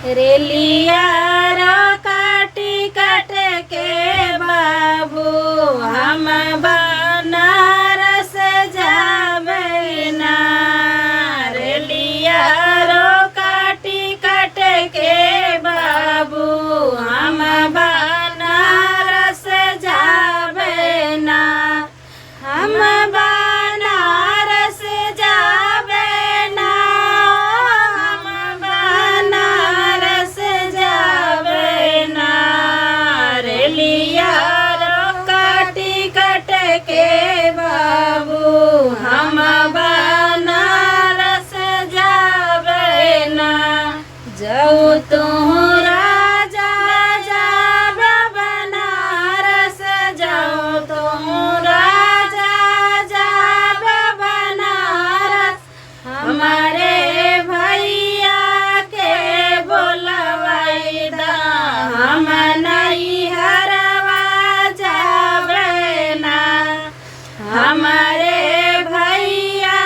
रेलिया रो काटी काट के बाबू हम बनारस जावे ना। रेलिया रो काटी काट के बाबू हम बनारस जावे ना। हम बनारस जावे ना। हम बनारस जावे ना। रेलिया रो काटी काट के बाबू हम बनारस जावे ना। जाऊ तू राजा जावे बनारस जाऊ तू राजा जावे बनारस। हमारे भैया के बोलवाई दा हम नहीं हरवा जावे ना। हमारे भैया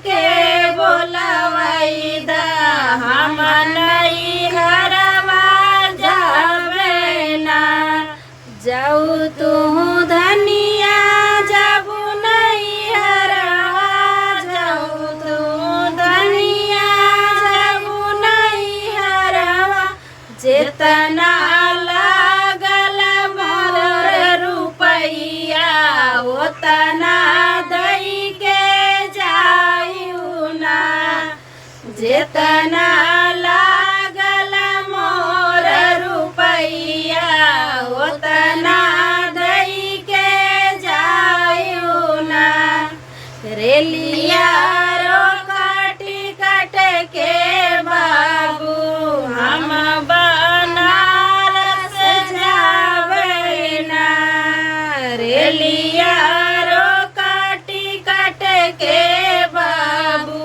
के बोलवाई दा हम नहीं हरवा जावे ना। जाऊ तू धनिया जाबू नहीं हरवा जाऊ तू धनिया जाबू नहीं हरवा। जेतना लागल मोर रुपैया ओतना दई के जायू ना। जेतना लागल मोर रुपैया ओतना दई के जायू ना। रेलिया रो काटी काट के बाबू हम बनारस जावे ना। रेलिया रो काटी काट के बाबू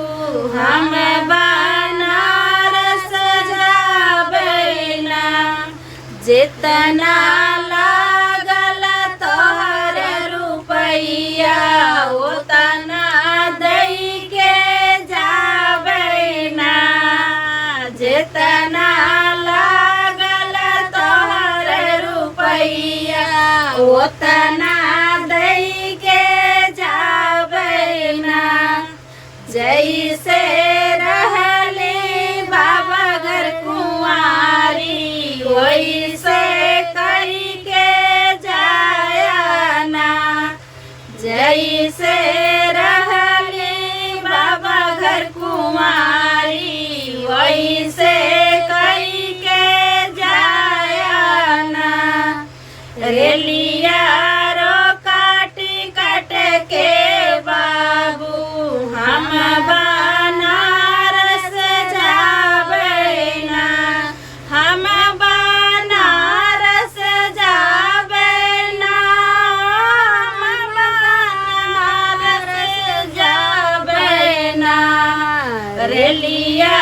हम बनारस जावे ना। जितना लागल तोहर रुपैया ओतना दई के जावे ना। जितना लागल तोहर रुपैया ओतना दई के जावे ना। जैसे रहली बाबा घर कुंवारी वैसे करी के जाया ना। जैसे रहली बाबा घर कुंवारी वैसे करी के जाया ना। रेलिया रो काटी काट के बाबू हम बनारस जावे ना। हम बनारस जावे ना। हम बनारस जावे ना। रेलिया